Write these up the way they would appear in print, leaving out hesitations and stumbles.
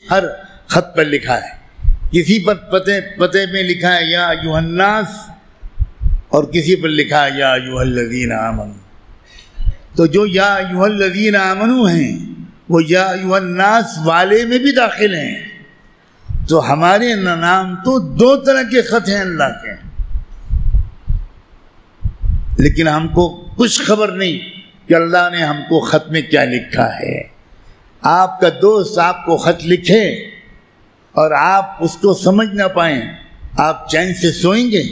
ہر خط پر لکھا ہے، کسی پر پتے میں لکھا ہے یا ایھا الناس، اور کسی پر لکھا ہے یا ایھا الذین آمنوا۔ تو جو یا ایھا الذین آمنوا ہیں وہ یا ایھا الناس والے میں بھی داخل ہیں۔ تو ہمارے نام تو دو طرح کے خط ہیں اللہ کے، لیکن ہم کو کچھ خبر نہیں کہ اللہ نے ہم کو خط میں کیا لکھا ہے۔ آپ کا دوست آپ کو خط لکھے اور آپ اس کو سمجھ نہ پائیں، آپ چین سے سوئیں گے؟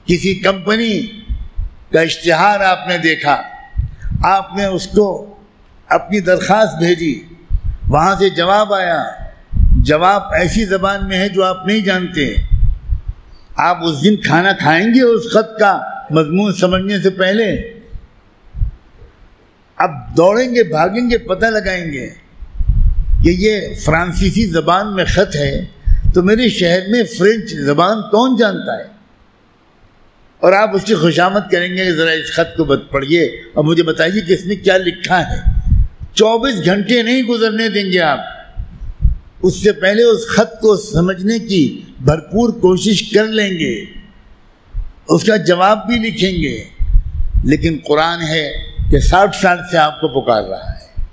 کسی کمپنی کا اشتہار آپ نے دیکھا، آپ نے اس کو اپنی درخواست بھیجی، وہاں سے جواب آیا، جواب ایسی زبان میں ہے جو آپ نہیں جانتے، آپ اس دن کھانا کھائیں گے اس خط کا مضمون سمجھنے سے پہلے؟ اب دوڑیں گے، بھاگیں گے، پتہ لگائیں گے کہ یہ فرانسیسی زبان میں خط ہے، تو میرے شہر میں فرینچ زبان کون جانتا ہے؟ اور آپ اس کی خوشامد کریں گے کہ ذرا اس خط کو پڑھیے اور مجھے بتائیے کہ اس میں کیا لکھا ہے۔ 24 گھنٹے نہیں گزرنے دیں گے آپ، اس سے پہلے اس خط کو سمجھنے کی بھرپور کوشش کر لیں گے، اس کا جواب بھی لکھیں گے۔ لیکن قرآن ہے کہ 60 سال سے آپ کو پکار رہا ہے،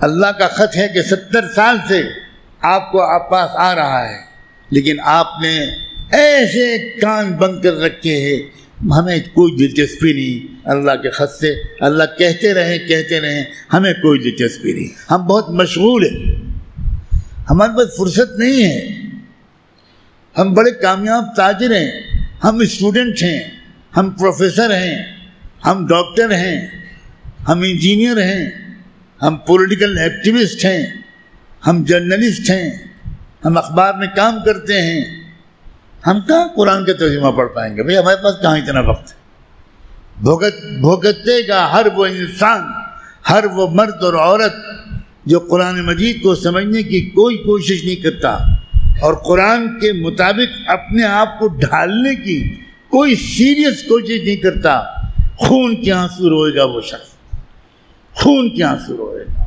اللہ کا خط ہے کہ 70 سال سے آپ کو آپ پاس آ رہا ہے، لیکن آپ نے ایسے کان بند کر رکھے ہیں، ہمیں کوئی دلچسپی نہیں اللہ کے خط سے، اللہ کہتے رہیں، ہمیں کوئی دلچسپی نہیں، ہم بہت مشغول ہیں، ہمارے پاس فرصت نہیں ہے، ہم بڑے کامیاب تاجر ہیں، ہم اسٹوڈنٹ ہیں، ہم پروفیسر ہیں، ہم ڈاکٹر ہیں، ہم انجینئر ہیں، ہم پولیٹیکل ایکٹیوسٹ ہیں، ہم جرنلسٹ ہیں، ہم اخبار میں کام کرتے ہیں، ہم کہاں قرآن کا ترجمہ پڑھ پائیں گے؟ بھئی ہمارے پاس کہاں اتنا وقت ہے؟ بھگتے گا ہر وہ انسان، ہر وہ مرد اور عورت جو قرآن مجید کو سمجھنے کی کوئی کوشش نہیں کرتا اور قرآن کے مطابق اپنے آپ کو ڈھالنے کی کوئی سیریس کوشش نہیں کرتا، خون کے آنسو روئے گا وہ شخص، خون کے آنسو روئے گا۔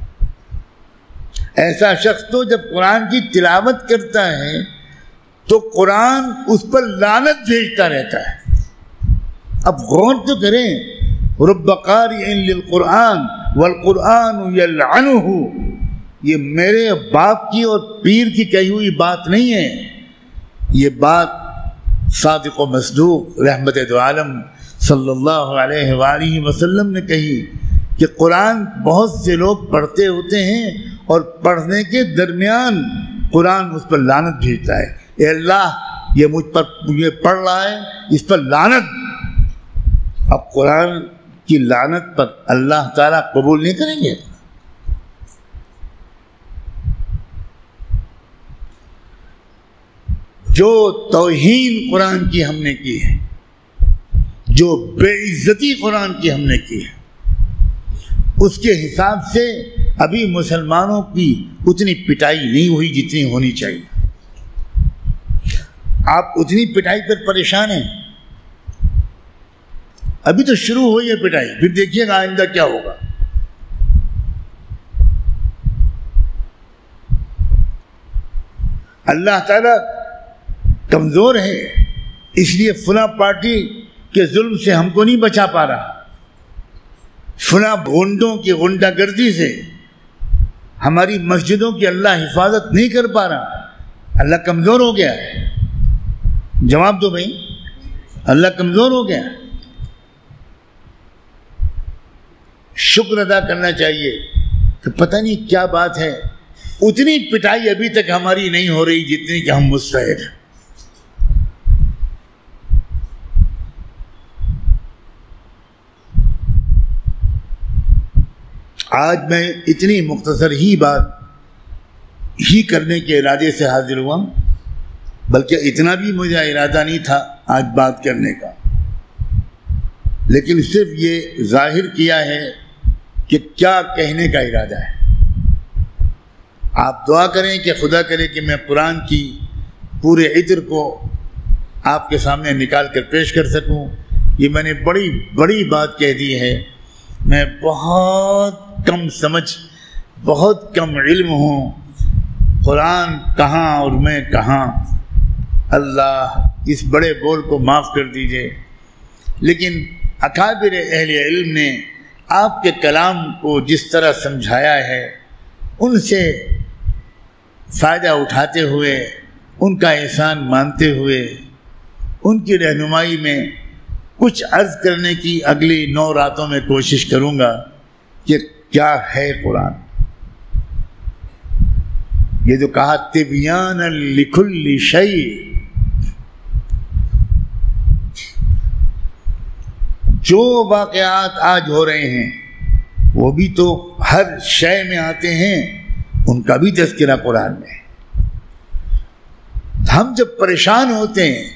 ایسا شخص تو جب قرآن کی تلاوت کرتا ہے تو قرآن اس پر لعنت بھیجتا رہتا ہے۔ اب غور تو کریں، رب قارئ للقرآن والقرآن یلعنہ، یہ میرے باپ کی اور پیر کی کہی ہوئی بات نہیں ہے، یہ بات صادق و مصدوق رحمت دو عالم صلی اللہ علیہ وآلہ وسلم نے کہی کہ قرآن بہت سے لوگ پڑھتے ہوتے ہیں اور پڑھنے کے درمیان قرآن اس پر لعنت بھیجتا ہے، اے اللہ یہ مجھ پر یہ پڑھ رہا ہے، اس پر لعنت۔ اب قرآن کی لعنت پر اللہ تعالیٰ قبول نہیں کریں گے؟ جو توہین قرآن کی ہم نے کی ہے، جو بے عزتی قرآن کی ہم نے کی ہے، اس کے حساب سے ابھی مسلمانوں کی اتنی پٹائی نہیں ہوئی جتنی ہونی چاہیے۔ آپ اتنی پٹائی پر پریشان ہیں، ابھی تو شروع ہوئی ہے پٹائی، پھر دیکھیے گا آئندہ کیا ہوگا۔ اللہ تعالیٰ کمزور ہے، اس لیے فلاں پارٹی کے ظلم سے ہم کو نہیں بچا پا رہا، فلاں غنڈوں کی غنڈہ گردی سے ہماری مسجدوں کی اللہ حفاظت نہیں کر پا رہا، اللہ کمزور ہو گیا ہے۔ جواب دو بھائی، اللہ کمزور ہو گیا۔ شکر ادا کرنا چاہیے کہ پتہ نہیں کیا بات ہے، اتنی پٹائی ابھی تک ہماری نہیں ہو رہی جتنی کہ ہم مستحق ہیں۔ آج میں اتنی مختصر ہی بات ہی کرنے کے ارادے سے حاضر ہوا، بلکہ اتنا بھی مجھے ارادہ نہیں تھا آج بات کرنے کا، لیکن صرف یہ ظاہر کیا ہے کہ کیا کہنے کا ارادہ ہے۔ آپ دعا کریں کہ خدا کرے کہ میں قرآن کی پورے عطر کو آپ کے سامنے نکال کر پیش کر سکوں، یہ میں نے بڑی بڑی بات کہہ دی ہے، میں بہت کم سمجھ، بہت کم علم ہوں، قرآن کہاں اور میں کہاں، اللہ اس بڑے بول کو معاف کر دیجئے۔ لیکن اکابر اہل علم نے آپ کے کلام کو جس طرح سمجھایا ہے، ان سے فائدہ اٹھاتے ہوئے، ان کا احسان مانتے ہوئے، ان کی رہنمائی میں کچھ عرض کرنے کی اگلی 9 راتوں میں کوشش کروں گا کہ کیا ہے قرآن۔ یہ جو کہا تبیان لکل شیء، جو واقعات آج ہو رہے ہیں وہ بھی تو ہر شے میں آتے ہیں، ان کا بھی تذکرہ قرآن میں ہے۔ ہم جب پریشان ہوتے ہیں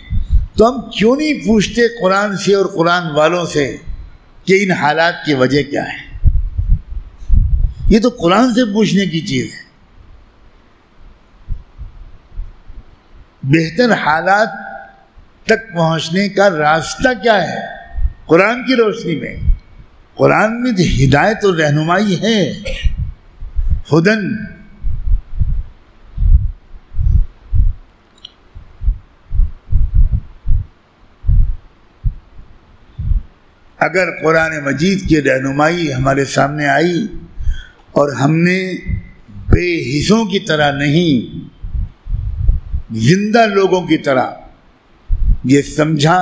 تو ہم کیوں نہیں پوچھتے قرآن سے اور قرآن والوں سے کہ ان حالات کی وجہ کیا ہے؟ یہ تو قرآن سے پوچھنے کی چیز ہے۔ بہتر حالات تک پہنچنے کا راستہ کیا ہے؟ قرآن کی روشنی میں، قرآن میں ہدایت اور رہنمائی ہے، ہدن۔ اگر قرآن مجید کی رہنمائی ہمارے سامنے آئی اور ہم نے بے حصوں کی طرح نہیں، زندہ لوگوں کی طرح یہ سمجھا،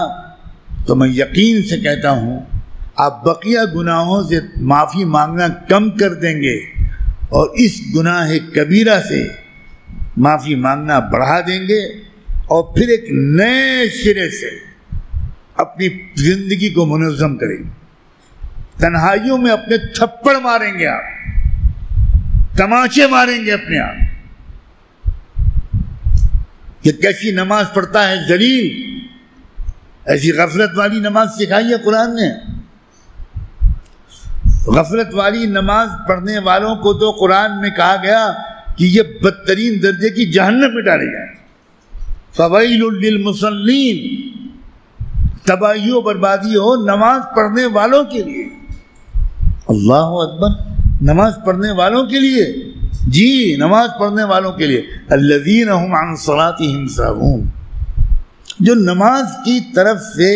تو میں یقین سے کہتا ہوں آپ بقیہ گناہوں سے معافی مانگنا کم کر دیں گے اور اس گناہ کبیرہ سے معافی مانگنا بڑھا دیں گے، اور پھر ایک نئے سرے سے اپنی زندگی کو منظم کریں گے۔ تنہائیوں میں اپنے تھپڑ ماریں گے، آپ تماچے ماریں گے اپنے آپ کہ کیسی نماز پڑھتا ہے ذلیل، ایسی غفلت والی نماز سکھائی ہے قرآن نے۔ غفلت والی نماز پڑھنے والوں کو تو قرآن میں کہا گیا کہ یہ بدترین درجے کی جہنم میں ڈالے جائیں۔ فویل للمصلین، تباہی و بربادی ہو نماز پڑھنے والوں کے لیے۔ اللہ اکبر، نماز پڑھنے والوں کے لیے، جی نماز پڑھنے والوں کے لیے۔ الذین هم عن صلاتهم ساہون، جو نماز کی طرف سے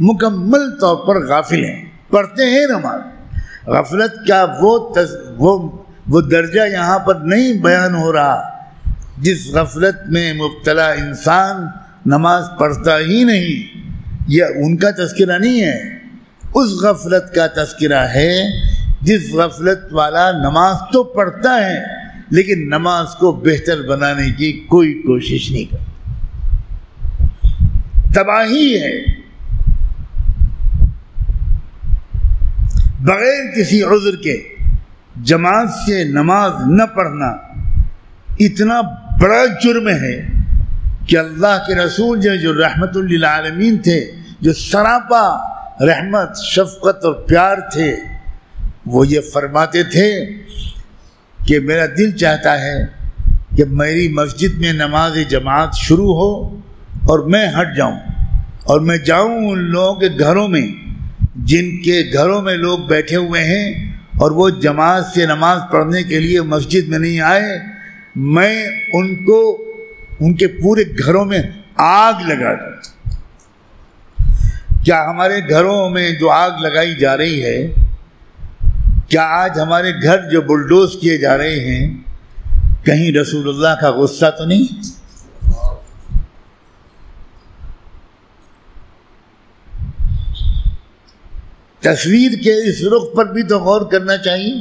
مکمل طور پر غافل ہیں، پڑھتے ہیں نماز۔ غفلت کا وہ درجہ یہاں پر نہیں بیان ہو رہا جس غفلت میں مبتلا انسان نماز پڑھتا ہی نہیں، یہ ان کا تذکرہ نہیں ہے، اس غفلت کا تذکرہ ہے جس غفلت والا نماز تو پڑھتا ہے لیکن نماز کو بہتر بنانے کی کوئی کوشش نہیں کرتا۔ تباہی ہے، بغیر کسی عذر کے جماعت سے نماز نہ پڑھنا اتنا بڑا جرم ہے کہ اللہ کے رسول جو رحمت للعالمین تھے، جو سراپا رحمت، شفقت اور پیار تھے، وہ یہ فرماتے تھے کہ میرا دل چاہتا ہے کہ میری مسجد میں نماز جماعت شروع ہو اور میں ہٹ جاؤں اور میں جاؤں ان لوگوں کے گھروں میں جن کے گھروں میں لوگ بیٹھے ہوئے ہیں اور وہ جماعت سے نماز پڑھنے کے لیے مسجد میں نہیں آئے، میں ان کو ان کے پورے گھروں میں آگ لگا دوں۔ کیا ہمارے گھروں میں جو آگ لگائی جا رہی ہے، کیا آج ہمارے گھر جو بلڈوز کیے جا رہے ہیں، کہیں رسول اللہ کا غصہ تو نہیں؟ تصویر کے اس رخ پر بھی تو غور کرنا چاہیے۔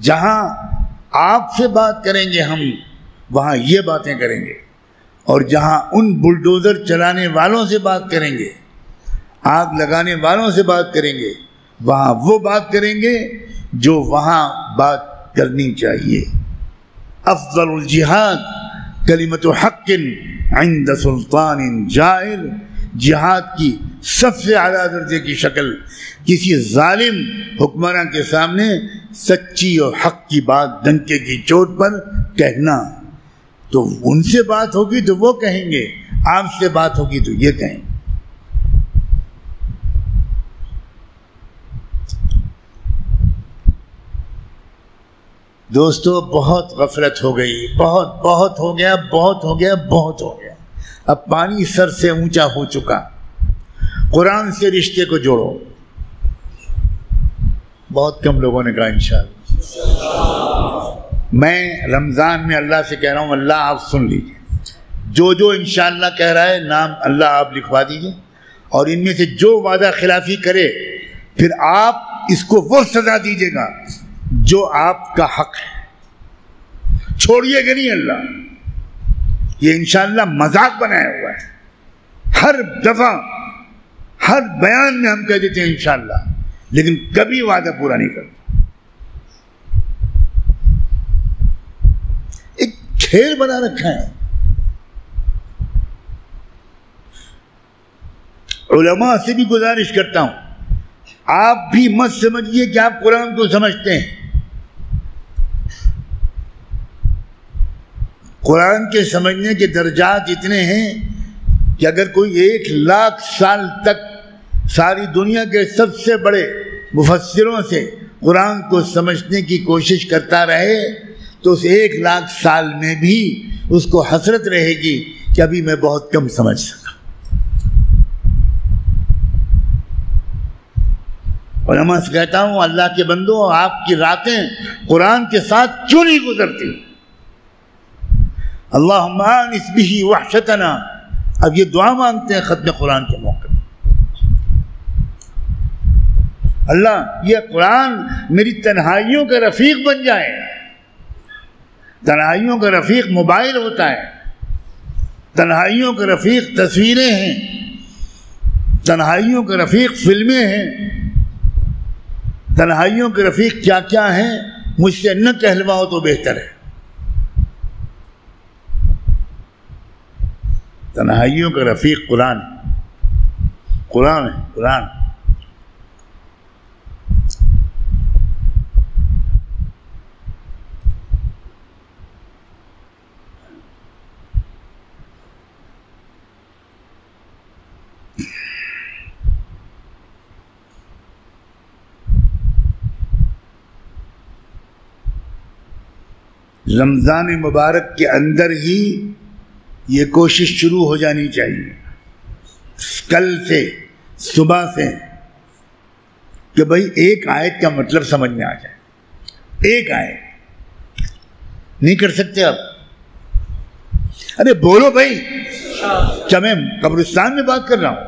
جہاں آپ سے بات کریں گے ہم، وہاں یہ باتیں کریں گے، اور جہاں ان بلڈوزر چلانے والوں سے بات کریں گے، آگ لگانے والوں سے بات کریں گے، وہاں وہ بات کریں گے جو وہاں بات کرنی چاہیے۔ افضل الجہاد کلمۃ حق عند سلطان جائر، جہاد کی سب سے اعلیٰ درجے کی شکل کسی ظالم حکمراں کے سامنے سچی اور حق کی بات ڈنکے کی چوٹ پر کہنا۔ تو ان سے بات ہوگی تو وہ کہیں گے، آپ سے بات ہوگی تو یہ کہیں۔ دوستو بہت غفلت ہو گئی، بہت ہو گیا، بہت ہو گیا، بہت ہو گیا. اب پانی سر سے اونچا ہو چکا. قرآن سے رشتے کو جوڑو. بہت کم لوگوں نے کہا انشاءاللہ. میں رمضان میں اللہ سے کہہ رہا ہوں، اللہ آپ سن لیجیے، جو انشاءاللہ کہہ رہا ہے نام اللہ آپ لکھوا دیجیے، اور ان میں سے جو وعدہ خلافی کرے پھر آپ اس کو وہ سزا دیجیے گا جو آپ کا حق ہے. چھوڑیے گا نہیں اللہ. یہ انشاءاللہ مذاق بنایا ہوا ہے. ہر دفعہ ہر بیان میں ہم کہہ دیتے ہیں انشاءاللہ، لیکن کبھی وعدہ پورا نہیں کرتے. ایک کھیل بنا رکھا ہے. علماء سے بھی گزارش کرتا ہوں، آپ بھی مت سمجھیے کہ آپ قرآن کو سمجھتے ہیں. قرآن کے سمجھنے کے درجات اتنے ہیں کہ اگر کوئی 1,00,000 سال تک ساری دنیا کے سب سے بڑے مفسروں سے قرآن کو سمجھنے کی کوشش کرتا رہے تو اس 1,00,000 سال میں بھی اس کو حسرت رہے گی کہ ابھی میں بہت کم سمجھ سکا. علماء سے کہتا ہوں، اللہ کے بندو، آپ کی راتیں قرآن کے ساتھ کیوں نہیں گزرتی؟ اللہم آنس بہ وحشتنا. اب یہ دعا مانگتے ہیں ختم قرآن کے موقع میں. اللہ یہ قرآن میری تنہائیوں کا رفیق بن جائے. تنہائیوں کا رفیق موبائل ہوتا ہے، تنہائیوں کا رفیق تصویریں ہیں، تنہائیوں کا رفیق فلمیں ہیں، تنہائیوں کے رفیق کیا کیا ہیں مجھ سے نہ کہلواؤ تو بہتر ہے. تنہائیوں کا رفیق قرآن ہے. قرآن رمضان مبارک کے اندر ہی یہ کوشش شروع ہو جانی چاہیے، کل سے، صبح سے، کہ بھائی ایک آیت کا مطلب سمجھ میں آ جائے. ایک آیت نہیں کر سکتے آپ؟ ارے بولو بھائی. کیا میں قبرستان میں بات کر رہا ہوں؟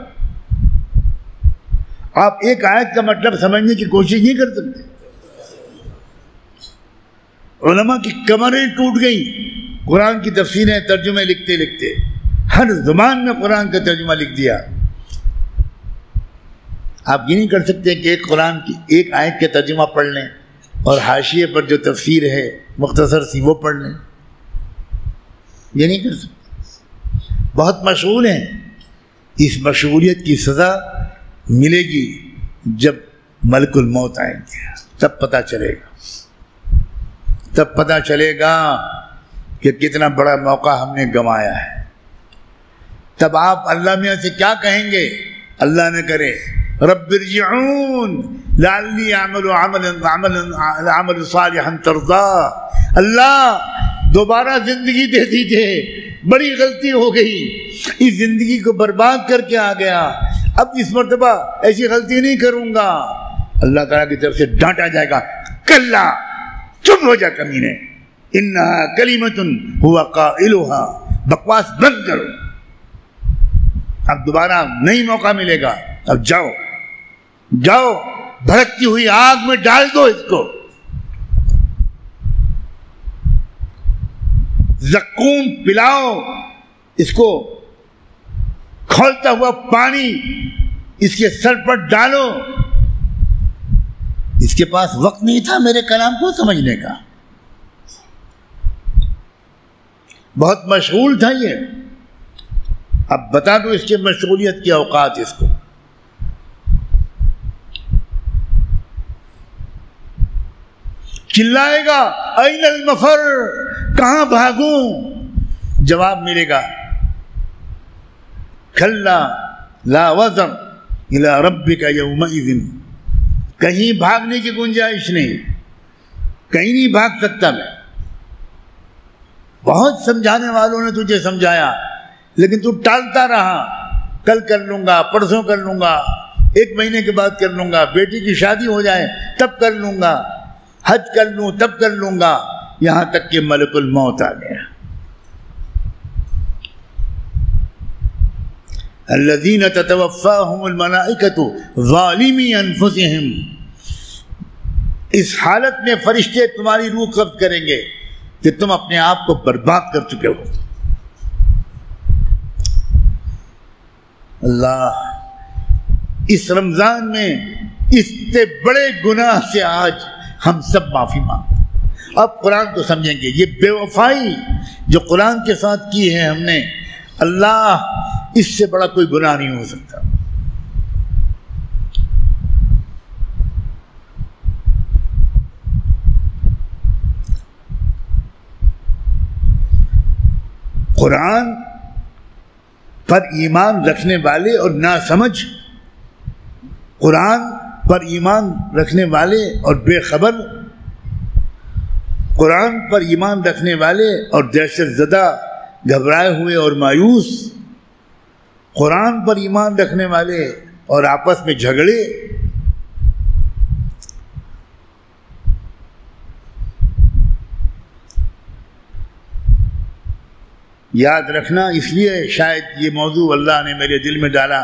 آپ ایک آیت کا مطلب سمجھنے کی کوشش نہیں کر سکتے؟ علماء کی کمریں ٹوٹ گئیں قرآن کی تفسیریں ترجمے لکھتے لکھتے. ہر زبان میں قرآن کا ترجمہ لکھ دیا. آپ یہ نہیں کر سکتے کہ ایک قرآن کی ایک آیت کا ترجمہ پڑھ لیں اور حاشیے پر جو تفسیر ہے مختصر سی وہ پڑھ لیں. یہ نہیں کر سکتے. بہت مشغول ہیں. اس مشغولیت کی سزا ملے گی جب ملک الموت آئیں گے، تب پتہ چلے گا. تب پتہ چلے گا کہ کتنا بڑا موقع ہم نے گنوایا ہے. تب آپ اللہ میاں سے کیا کہیں گے؟ اللہ نے کرے رب ارجعون لعلی اعمل عمل صالحا ترضا. اللہ دوبارہ زندگی دے دیجئے، بڑی غلطی ہو گئی، اس زندگی کو برباد کر کے آ گیا، اب اس مرتبہ ایسی غلطی نہیں کروں گا. اللہ تعالیٰ کی طرف سے ڈانٹا جائے گا، کلا چپ ہو جا کمینے، انہا کلمۃ ہوا قائلھا، بکواس بند کرو، اب دوبارہ نہیں موقع ملے گا. اب جاؤ بھڑکتی ہوئی آگ میں ڈال دو اس کو. زقوم پلاؤ اس کو، کھولتا ہوا پانی اس کے سر پر ڈالو. اس کے پاس وقت نہیں تھا میرے کلام کو سمجھنے کا، بہت مشغول تھا یہ. اب بتا دو اس کے مشغولیت کے اوقات اس کو. چلائے گا این المفر، کہاں بھاگوں؟ جواب ملے گا کھلا لا وزر الی ربک یومئذ، کہیں بھاگنے کی گنجائش نہیں. کہیں نہیں بھاگ سکتا میں. بہت سمجھانے والوں نے تجھے سمجھایا لیکن تو ٹالتا رہا. کل کر لوں گا، پرسوں کر لوں گا، 1 مہینے کے بعد کر لوں گا، بیٹی کی شادی ہو جائے تب کر لوں گا، حج کر لوں تب کر لوں گا، یہاں تک کہ ملک الموت آ گیا. الذین تتوفاہم الملائکۃ ظالمی انفسہم. اس حالت میں فرشتے تمہاری روح قبض کریں گے کہ تم اپنے آپ کو برباد کر چکے ہو. اللہ اس رمضان میں اس سے بڑے گناہ سے آج ہم سب معافی مانگتے. اب قرآن کو سمجھیں گے. یہ بے وفائی جو قرآن کے ساتھ کی ہے ہم نے، اللہ اس سے بڑا کوئی گناہ نہیں ہو سکتا. قرآن پر ایمان رکھنے والے اور ناسمجھ، قرآن پر ایمان رکھنے والے اور بے خبر، قرآن پر ایمان رکھنے والے اور دہشت زدہ، گھبرائے ہوئے اور مایوس، قرآن پر ایمان رکھنے والے اور آپس میں جھگڑے. یاد رکھنا، اس لیے شاید یہ موضوع اللہ نے میرے دل میں ڈالا،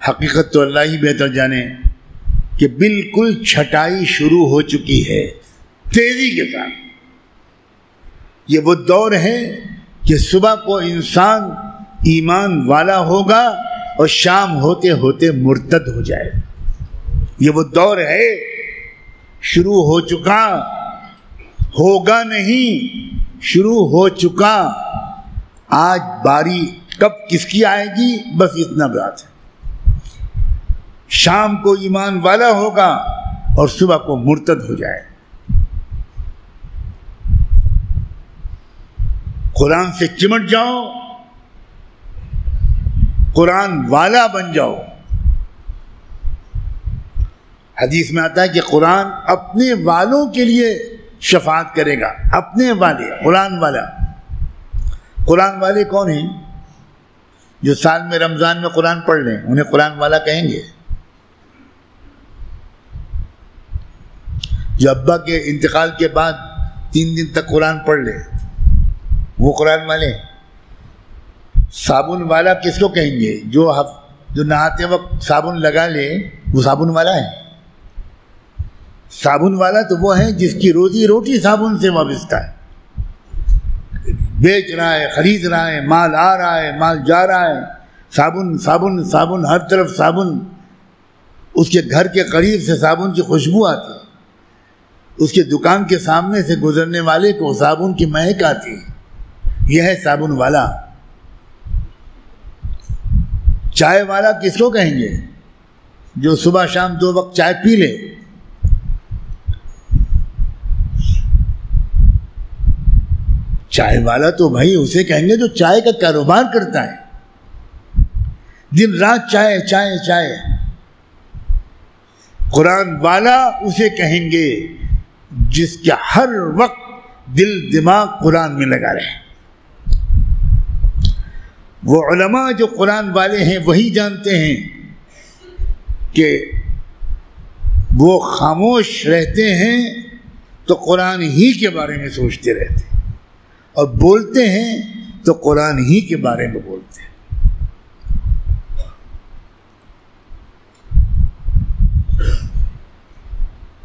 حقیقت تو اللہ ہی بہتر جانے، کہ بالکل چھٹائی شروع ہو چکی ہے تیزی کے ساتھ. یہ وہ دور ہے کہ صبح کو انسان ایمان والا ہوگا اور شام ہوتے ہوتے مرتد ہو جائے. یہ وہ دور ہے، شروع ہو چکا، ہوگا نہیں، شروع ہو چکا. آج باری کب کس کی آئے گی بس اتنا بات ہے. شام کو ایمان والا ہوگا اور صبح کو مرتد ہو جائے. قرآن سے چمٹ جاؤ، قرآن والا بن جاؤ. حدیث میں آتا ہے کہ قرآن اپنے والوں کے لیے شفاعت کرے گا. اپنے والے، قرآن والا. قرآن والے کون ہیں؟ جو سال میں رمضان میں قرآن پڑھ لیں انہیں قرآن والا کہیں گے. جو ابا کے انتقال کے بعد 3 دن تک قرآن پڑھ لے وہ قرآن والے. صابن والا کس کو کہیں گے؟ جو نہاتے وقت صابن لگا لے وہ صابن والا ہے. صابن والا تو وہ ہے جس کی روزی روٹی صابن سے وابستہ ہے. بیچ رہا ہے، خرید رہا ہے، مال آ رہا ہے، مال جا رہا ہے، صابن صابن صابن، ہر طرف صابن. اس کے گھر کے قریب سے صابن کی خوشبو آتی ہے، اس کے دکان کے سامنے سے گزرنے والے کو صابن کی مہک آتی ہے. یہ ہے صابن والا. چائے والا کس کو کہیں گے؟ جو صبح شام 2 وقت چائے پی لے. چائے والا تو بھائی اسے کہیں گے جو چائے کا کاروبار کرتا ہے، دن رات چائے چائے چائے. قرآن والا اسے کہیں گے جس کے ہر وقت دل دماغ قرآن میں لگا رہے. وہ علماء جو قرآن والے ہیں وہی جانتے ہیں کہ وہ خاموش رہتے ہیں تو قرآن ہی کے بارے میں سوچتے رہتے ہیں، اور بولتے ہیں تو قرآن ہی کے بارے میں بولتے ہیں.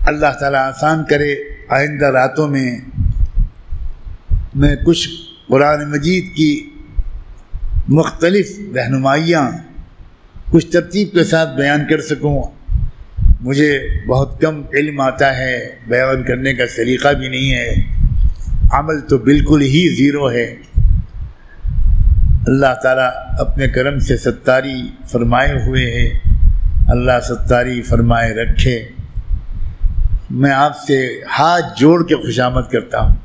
اللہ تعالیٰ آسان کرے، آئندہ راتوں میں کچھ قرآن مجید کی مختلف رہنمائیاں کچھ ترتیب کے ساتھ بیان کر سکوں. مجھے بہت کم علم آتا ہے، بیان کرنے کا سلیقہ بھی نہیں ہے، عمل تو بالکل ہی زیرو ہے. اللہ تعالیٰ اپنے کرم سے ستاری فرمائے ہوئے ہے، اللہ ستاری فرمائے رکھے. میں آپ سے ہاتھ جوڑ کے خوشامد کرتا ہوں.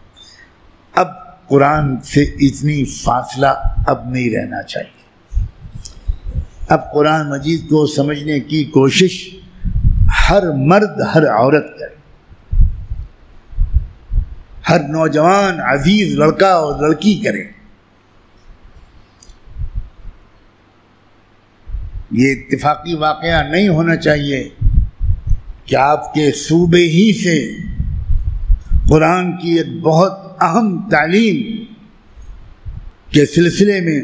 اب قرآن سے اتنی فاصلہ اب نہیں رہنا چاہیے. اب قرآن مجید کو سمجھنے کی کوشش ہر مرد ہر عورت کرے. ہر نوجوان عزیز لڑکا اور لڑکی کرے. یہ اتفاقی واقعہ نہیں ہونا چاہیے کہ آپ کے صوبے ہی سے قرآن کی ایک بہت اہم تعلیم کے سلسلے میں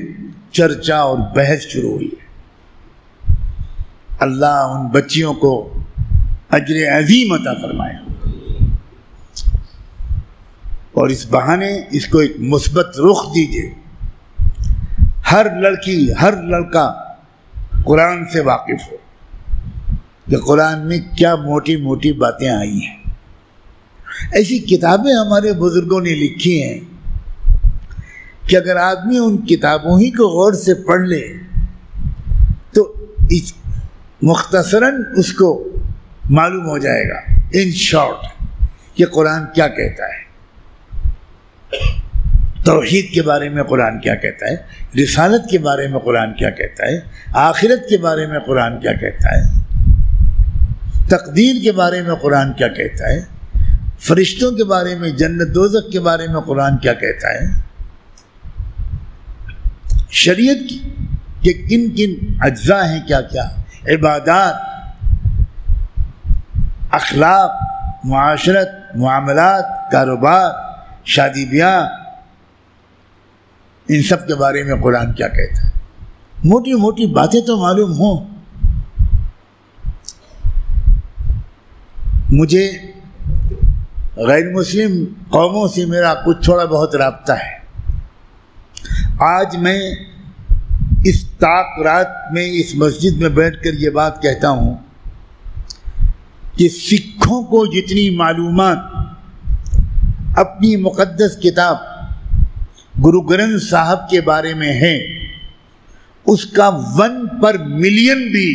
چرچا اور بحث شروع ہوئی ہے. اللہ ان بچیوں کو اجر عظیم عطا فرمایا اور اس بہانے اس کو ایک مثبت رخ دیجیے. ہر لڑکی ہر لڑکا قرآن سے واقف ہو کہ قرآن میں کیا موٹی موٹی باتیں آئی ہیں. ایسی کتابیں ہمارے بزرگوں نے لکھی ہیں کہ اگر آدمی ان کتابوں ہی کو غور سے پڑھ لے تو اس مختصراً اس کو معلوم ہو جائے گا ان شارٹ کہ قرآن کیا کہتا ہے. توحید کے بارے میں قرآن کیا کہتا ہے, رسالت کے بارے میں قرآن کیا کہتا ہے, آخرت کے بارے میں قرآن کیا کہتا ہے, تقدیر کے بارے میں قرآن کیا کہتا ہے, فرشتوں کے بارے میں, جنت دوزخ کے بارے میں قرآن کیا کہتا ہے, شریعت کے کن کن اجزاء ہیں, کیا کیا عبادات, اخلاق, معاشرت, معاملات, کاروبار, شادی بیاہ, ان سب کے بارے میں قرآن کیا کہتا ہے. موٹی موٹی باتیں تو معلوم ہوں. مجھے غیر مسلم قوموں سے میرا کچھ تھوڑا بہت رابطہ ہے. آج میں اس طاق رات میں اس مسجد میں بیٹھ کر یہ بات کہتا ہوں کہ سکھوں کو جتنی معلومات اپنی مقدس کتاب گرو گرنتھ صاحب کے بارے میں ہے, اس کا 1 پر ملین بھی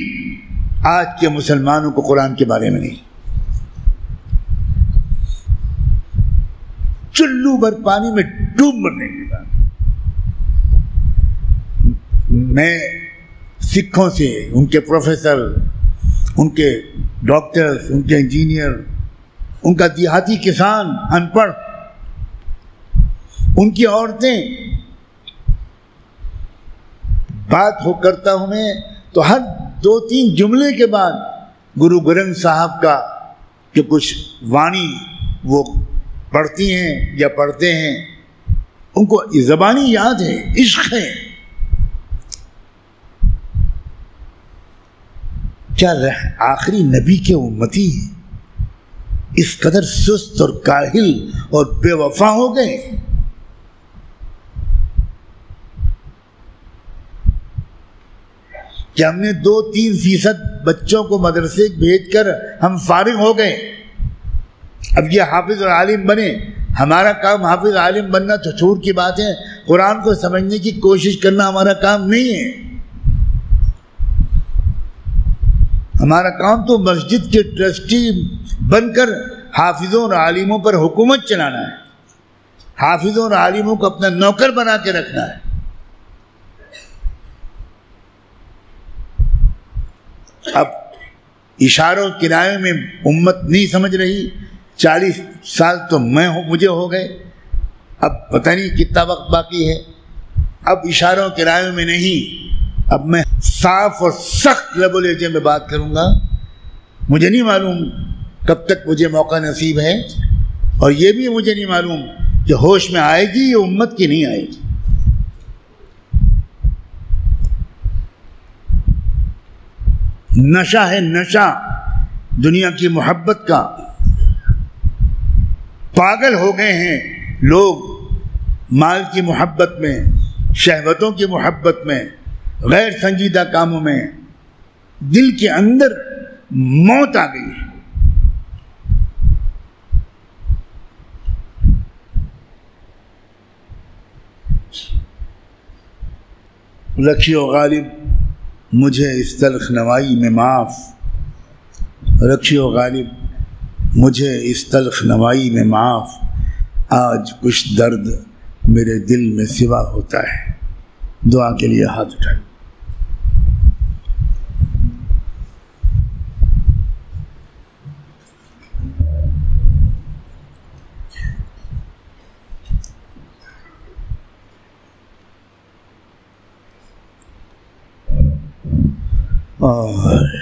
آج کے مسلمانوں کو قرآن کے بارے میں نہیں. چلو بھر پانی میں ڈوب مرنے کے بعد میں سکھوں سے, ان کے پروفیسر, ان کے ڈاکٹرز, ان کے انجینئر, ان کا دیہاتی کسان ان پڑھ, ان کی عورتیں, بات ہو کرتا ہوں میں تو ہر 2-3 جملے کے بعد گرو گرنتھ صاحب کا کہ کچھ وانی وہ پڑھتی ہیں یا پڑھتے ہیں, ان کو زبانی یاد ہے, عشق ہے. کیا آخری نبی کے امتی اس قدر سست اور کاہل اور بے وفا ہو گئے کہ ہم نے 2-3% بچوں کو مدرسے بھیج کر ہم فارغ ہو گئے. اب یہ حافظ اور عالم بنے. ہمارا کام حافظ عالم بننا تو چھوٹ کی بات ہے, قرآن کو سمجھنے کی کوشش کرنا ہمارا کام نہیں ہے. ہمارا کام تو مسجد کے ٹرسٹی بن کر حافظوں اور عالموں پر حکومت چلانا ہے, حافظوں اور عالموں کو اپنا نوکر بنا کے رکھنا ہے. اب اشاروں کنایوں میں امت نہیں سمجھ رہی. 40 سال تو مجھے ہو گئے, اب پتہ نہیں کتنا وقت باقی ہے. اب اشاروں کنایوں میں نہیں, اب میں صاف اور سخت لب و لہجے میں بات کروں گا. مجھے نہیں معلوم کب تک مجھے موقع نصیب ہے, اور یہ بھی مجھے نہیں معلوم کہ ہوش میں آئے گی یا امت کی نہیں آئے گی. نشہ ہے نشہ دنیا کی محبت کا. پاگل ہو گئے ہیں لوگ مال کی محبت میں, شہوتوں کی محبت میں, غیر سنجیدہ کاموں میں. دل کے اندر موت آ گئی ہے. رکھیو غالب مجھے اس تلخ نوائی میں معاف, رکھیو غالب مجھے اس تلخ نوائی میں معاف. آج کچھ درد میرے دل میں سوا ہوتا ہے. دعا کے لیے ہاتھ اٹھائیں. اور